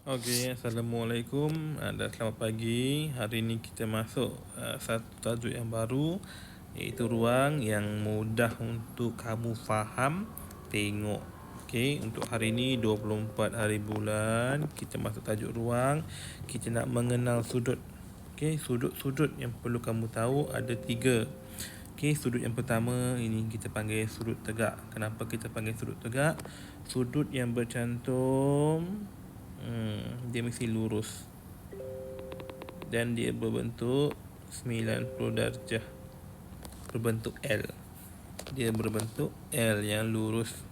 Okey, Assalamualaikum dan selamat pagi. Hari ini kita masuk satu tajuk yang baru, iaitu ruang yang mudah untuk kamu faham, tengok. Okey, untuk hari ini 24 hari bulan, kita masuk tajuk ruang. Kita nak mengenal sudut. Okey, sudut-sudut yang perlu kamu tahu ada 3. Okey, sudut yang pertama ini kita panggil sudut tegak. Kenapa kita panggil sudut tegak? Sudut yang bercantum dia mesti lurus dan dia berbentuk 90 darjah, berbentuk L. Dia berbentuk L yang lurus.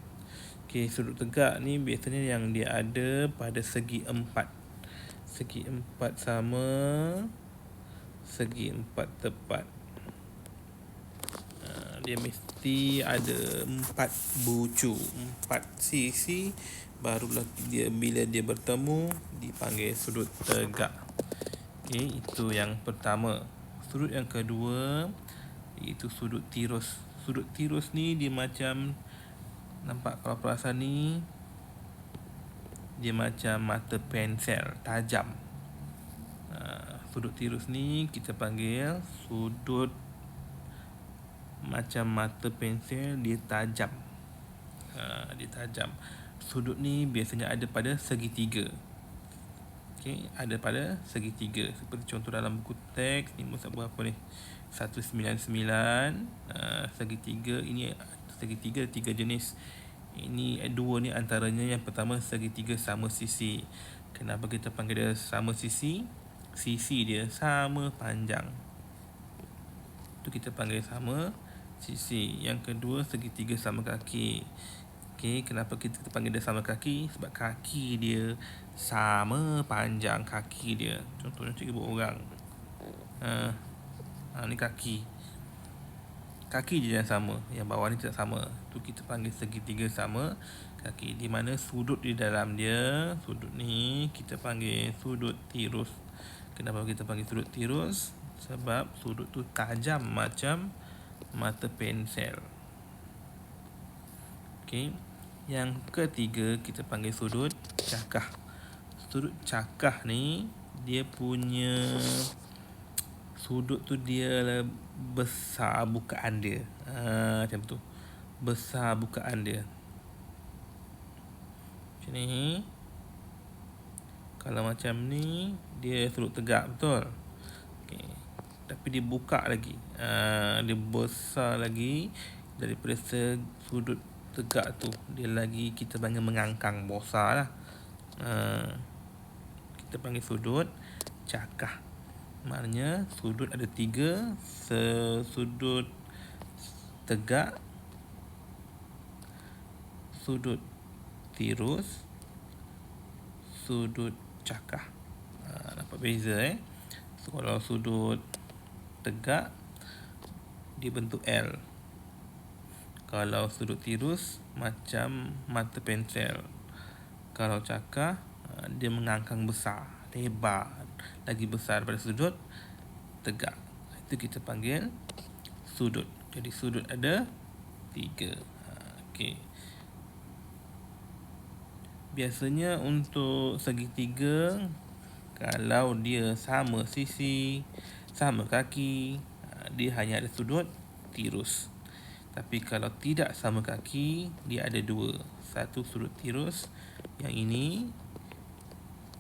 Okey, sudut tegak ni biasanya yang dia ada pada segi empat. Segi empat sama, segi empat tepat. Dia mesti ada 4 bucu, 4 sisi, barulah dia bila dia bertemu dipanggil sudut tegak. Okey, itu yang pertama. Sudut yang kedua iaitu sudut tirus. Sudut tirus ni dia macam, nampak kalau perasan ni, dia macam mata pensel tajam. Sudut tirus ni kita panggil sudut macam mata pensel, dia tajam. Dia tajam. Sudut ni biasanya ada pada segitiga. Okey, ada pada segitiga. Seperti contoh dalam buku teks ni, muka berapa ni? 199. Segitiga ini, segitiga 3 jenis. Ini 2 ni antaranya. Yang pertama, segitiga sama sisi. Kenapa kita panggil dia sama sisi? Sisi dia sama panjang, tu kita panggil sama sisi. Yang kedua, segitiga sama kaki. Okey, kenapa kita panggil dia sama kaki? Sebab kaki dia sama panjang kaki dia. Contohnya cikgu buat orang. Ni kaki. Kaki je yang sama, yang bawah ni tidak sama. Tu kita panggil segitiga sama kaki. Di mana sudut di dalam dia, sudut ni kita panggil sudut tirus. Kenapa kita panggil sudut tirus? Sebab sudut tu tajam macam mata pensel. Okey. Yang ketiga kita panggil sudut cakah. Sudut cakah ni dia punya sudut tu dia besar bukaan dia. Macam tu. Besar bukaan dia. Macam ni. Kalau macam ni dia sudut tegak, betul? Okey. Tapi dia buka lagi. Dia besar lagi daripada sudut tegak tu. Dia lagi kita panggil mengangkang, besar lah. Kita panggil sudut cakah. Maknanya sudut ada 3. Sudut tegak, sudut tirus, sudut cakah. Nampak beza So, kalau sudut tegak dia bentuk L. Kalau sudut tirus macam mata pensel. Kalau cakah dia mengangkang besar, lebar, lagi besar daripada sudut tegak. Itu kita panggil sudut. Jadi sudut ada 3. Okey. Biasanya untuk segitiga, kalau dia sama sisi, sama kaki, dia hanya ada sudut tirus. Tapi kalau tidak sama kaki, dia ada 2. Satu sudut tirus yang ini,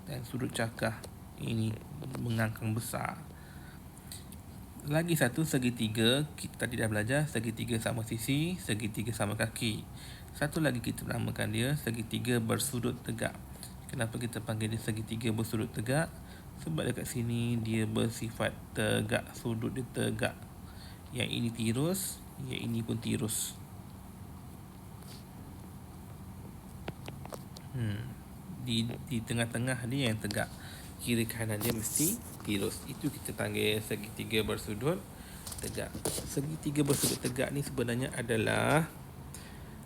dan sudut cakah ini mengangkang besar. Lagi satu segitiga, kita tadi dah belajar segitiga sama sisi, segitiga sama kaki. Satu lagi kita namakan dia segitiga bersudut tegak. Kenapa kita panggil dia segitiga bersudut tegak? Sebab dekat sini dia bersifat tegak, sudut dia tegak. Yang ini tirus, yang ini pun tirus. Di tengah-tengah dia yang tegak. Kiri kanan dia mesti tirus. Itu kita panggil segitiga bersudut tegak. Segitiga bersudut tegak ni sebenarnya adalah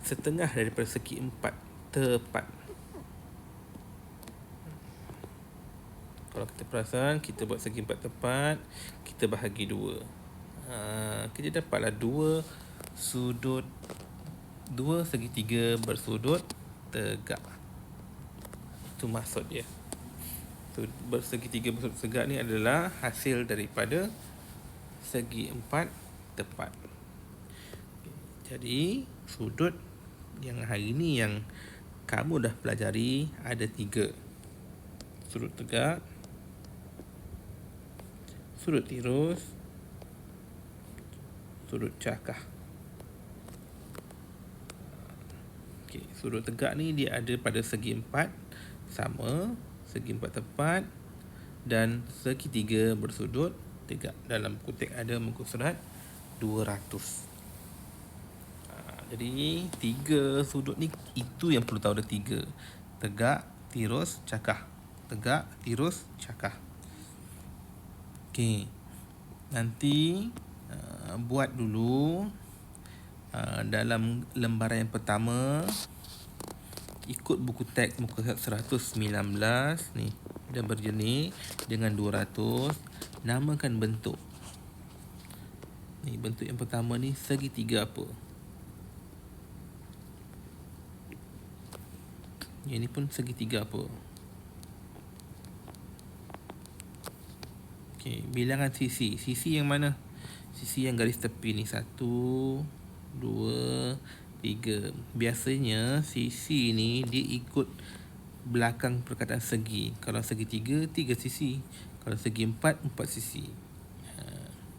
setengah daripada segi 4 tepat. Kalau kita perasan, kita buat segi 4 tepat, kita bahagi 2. Kita dapatlah 2 sudut, 2 segitiga bersudut tegak. Itu maksud dia. Bersegitiga bersudut tegak ni adalah hasil daripada segi empat tepat. Jadi sudut yang hari ni yang kamu dah pelajari ada 3. Sudut tegak, sudut tirus, sudut cakah. Sudut tegak ni dia ada pada segi 4 sama, segi 4 tepat dan segitiga bersudut tegak. Dalam kutip ada muka surat 200. Jadi 3 sudut ni itu yang perlu tahu, ada 3. Tegak, tirus, cakah. Tegak, tirus, cakah. Okey. Nanti buat dulu dalam lembaran yang pertama, ikut buku teks muka 119 ni, dan berjenis dengan 200, namakan bentuk. Ni bentuk yang pertama ni segitiga apa? Yang ni pun segitiga apa? Okey, bilangan sisi. Sisi yang mana? Sisi yang garis tepi ni 1, 2, 3. Biasanya sisi ni dia ikut belakang perkataan segi. Kalau segi 3, 3 sisi. Kalau segi 4, 4 sisi.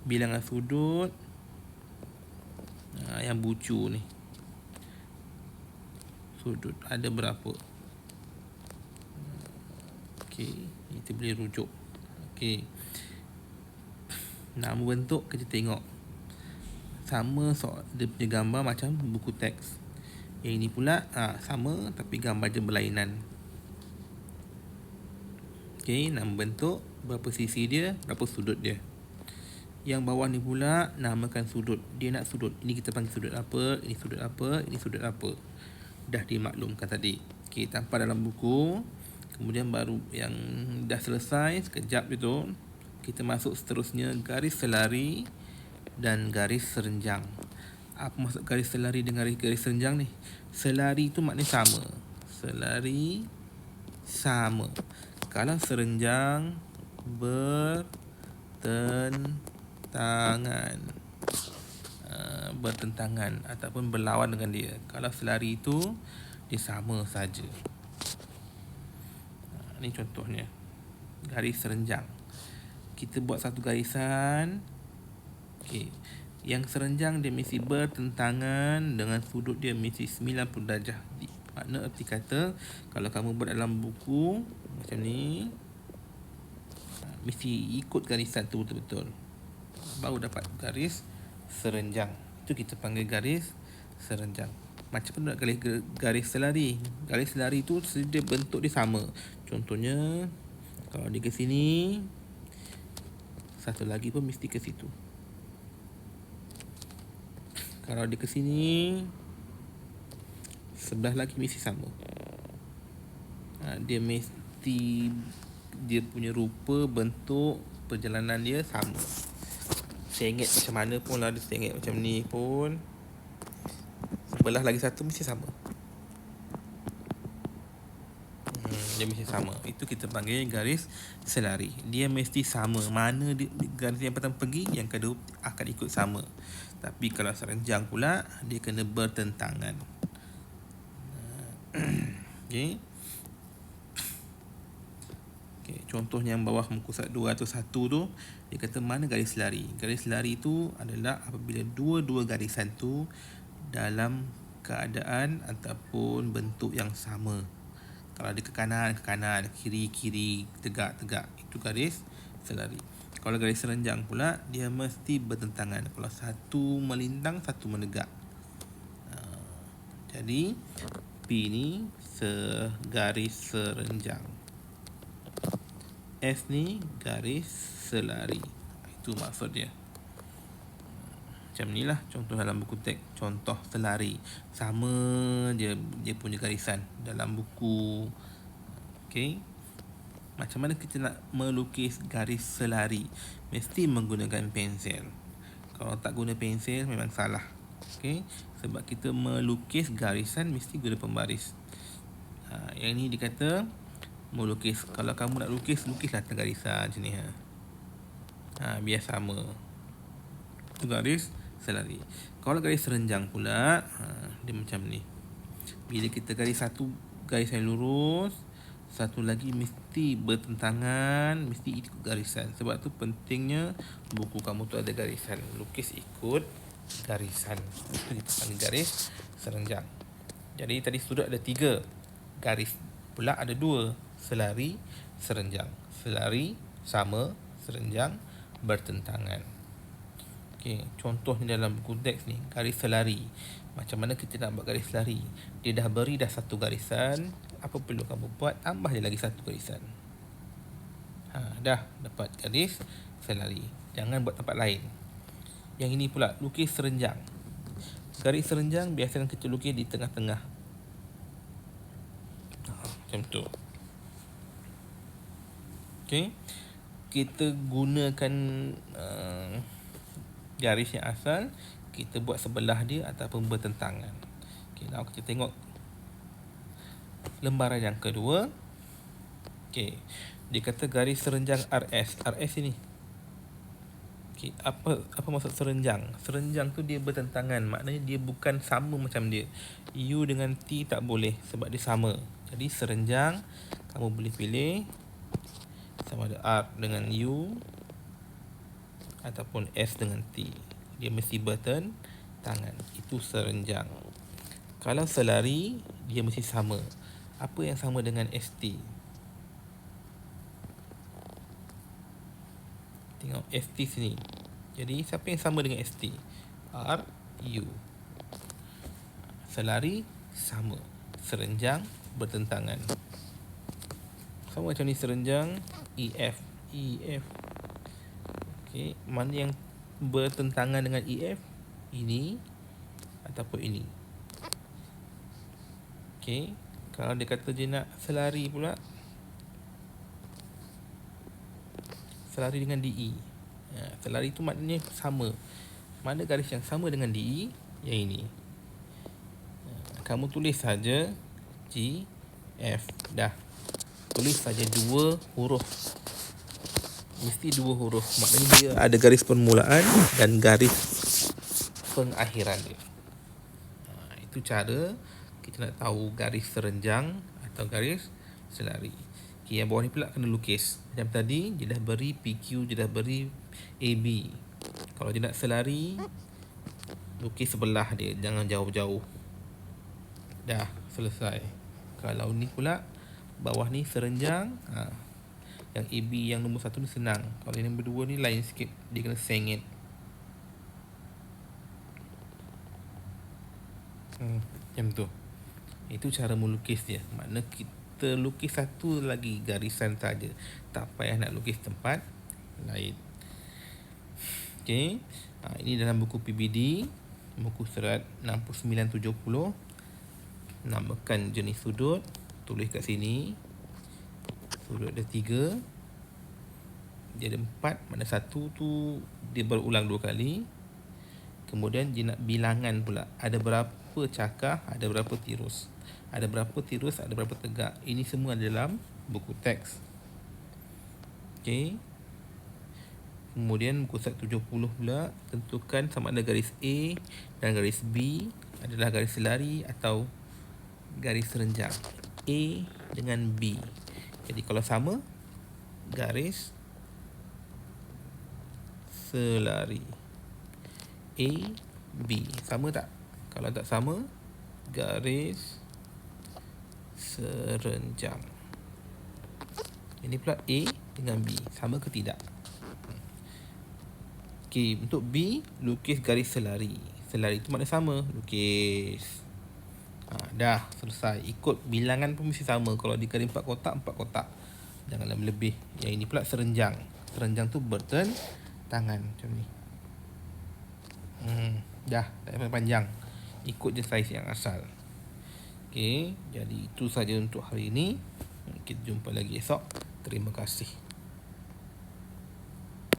Bilangan sudut yang bucu ni, sudut ada berapa? Okey, kita boleh rujuk. Okey, nama bentuk kita tengok sama dia punya gambar macam buku teks. Yang ini pula sama tapi gambar je berlainan. Okey, nama bentuk, berapa sisi dia, berapa sudut dia. Yang bawah ni pula namakan sudut. Dia nak sudut, ini kita panggil sudut apa, ini sudut apa, ini sudut apa. Dah dimaklumkan tadi. Okey, tanpa dalam buku. Kemudian baru yang dah selesai sekejap itu, kita masuk seterusnya garis selari dan garis serenjang. Apa maksud garis selari dengan garis serenjang ni? Selari tu maknanya sama. Selari sama. Kalau serenjang bertentangan ataupun berlawan dengan dia. Kalau selari itu dia sama saja. Ini contohnya garis serenjang. Kita buat satu garisan. Okey, yang serenjang dia mesti bertentangan dengan sudut dia mesti 90 darjah. Makna erti kata kalau kamu buat dalam buku macam ni, mesti ikut garisan tu betul-betul, baru dapat garis serenjang. Itu kita panggil garis serenjang. Macam mana nak garis selari? Garis selari tu dia bentuk dia sama. Contohnya kalau dia ke sini, satu lagi pun mesti ke situ. Kalau dia ke sini, sebelah lagi mesti sama. Dia mesti, dia punya rupa, bentuk, perjalanan dia sama. Sengit macam mana pun lah, dia sengit macam ni pun, sebelah lagi satu mesti sama. Dia mesti sama. Itu kita panggil garis selari. Dia mesti sama. Mana dia, garis yang pertama pergi, yang kedua akan ikut sama. Tapi kalau serenjang pula, dia kena bertentangan. Okey. Okey, contohnya yang bawah muka surat 201 tu, dia kata mana garis selari. Garis selari tu adalah apabila dua-dua garisan tu dalam keadaan ataupun bentuk yang sama. Kalau dia ke kanan, kiri, tegak, itu garis selari. Kalau garis serenjang pula, dia mesti bertentangan. Kalau satu melintang, satu menegak. Jadi P ni garis serenjang, S ni garis selari. Itu maksud dia. Macam ni lah contoh dalam buku teks. Contoh selari, sama je dia punya garisan dalam buku. Okey, macam mana kita nak melukis garis selari? Mesti menggunakan pensel. Kalau tak guna pensel memang salah. Okey, sebab kita melukis garisan mesti guna pembaris. Yang ni dikata melukis. Kalau kamu nak lukis, lukislah garisan macam ni. Biar sama. Itu garis selari. Kalau garis serenjang pula, dia macam ni. Bila kita garis satu garis yang lurus, satu lagi mesti bertentangan, mesti ikut garisan. Sebab tu pentingnya buku kamu tu ada garisan. Lukis ikut garisan. Itu kita panggil garis serenjang. Jadi tadi sudut ada 3, garis pula ada 2, selari, serenjang. Selari sama, serenjang bertentangan. Okey, contohnya dalam buku teks ni, garis selari. Macam mana kita nak buat garis selari? Dia dah beri dah satu garisan, apa perlu kamu buat? Tambah dia lagi satu garisan. Dah dapat garis selari. Jangan buat tempat lain. Yang ini pula, lukis serenjang. Garis serenjang biasanya kita lukis di tengah-tengah. Macam tu. Okey. Kita gunakan garis yang asal, kita buat sebelah dia ataupun bertentangan. Okey, now kita tengok lembaran yang kedua. Okey, dia kata garis serenjang RS. RS ini. Okey, apa maksud serenjang? Serenjang tu dia bertentangan, maknanya dia bukan sama macam dia. U dengan T tak boleh sebab dia sama. Jadi serenjang kamu boleh pilih sama ada R dengan U ataupun S dengan T. Dia mesti bertentangan. Itu serenjang. Kalau selari, dia mesti sama. Apa yang sama dengan ST? Tengok ST sini. Jadi siapa yang sama dengan ST? R, U. Selari sama. Serenjang bertentangan. Sama macam ni serenjang EF. EF. Okey, mana yang bertentangan dengan EF? Ini ataupun ini. Okey, kalau dia kata dia nak selari pula, selari dengan DE. Selari tu maknanya sama. Mana garis yang sama dengan DE? Yang ini. Kamu tulis saja G, F. Dah. Tulis saja 2 huruf. Mesti 2 huruf. Maknanya dia ada garis permulaan dan garis pengakhiran dia. Itu cara kita nak tahu garis serenjang atau garis selari. Okay, yang bawah ni pula kena lukis. Macam tadi, dia dah beri PQ, dia dah beri AB. Kalau dia nak selari, lukis sebelah dia, jangan jauh-jauh. Dah, selesai. Kalau ni pula, bawah ni serenjang. Yang AB yang nombor 1 ni senang. Kalau yang nombor 2 ni lain sikit, dia kena sengit. Macam tu. Itu cara melukis dia. Makna kita lukis satu lagi garisan saja, tak payah nak lukis tempat lain. Okey. Ini dalam buku PBD, buku surat 6970. Namakan jenis sudut, tulis kat sini. Sudut ada 3. Dia ada 4, mana 1 tu dia berulang 2 kali. Kemudian dia nak bilangan pula, ada berapa cakar, ada berapa tirus. Ada berapa tirus, ada berapa tegak. Ini semua dalam buku teks. Okey. Kemudian buku surat 70 pula, tentukan sama ada garis A dan garis B adalah garis selari atau garis serenjang. A dengan B. Jadi kalau sama, garis selari. A, B. Sama tak? Kalau tak sama, garis serenjang. Ini pula A dengan B. Sama ke tidak? Okey, untuk B, lukis garis selari. Selari itu makna sama. Lukis. Dah, selesai. Ikut bilangan pun mesti sama. Kalau dikali 4 kotak, 4 kotak. Janganlah lebih. Yang ini pula serenjang. Serenjang tu bertentangan. Macam ni. Dah, tak payah panjang. Ikut je saiz yang asal. Okey, jadi itu saja untuk hari ini. Kita jumpa lagi esok. Terima kasih.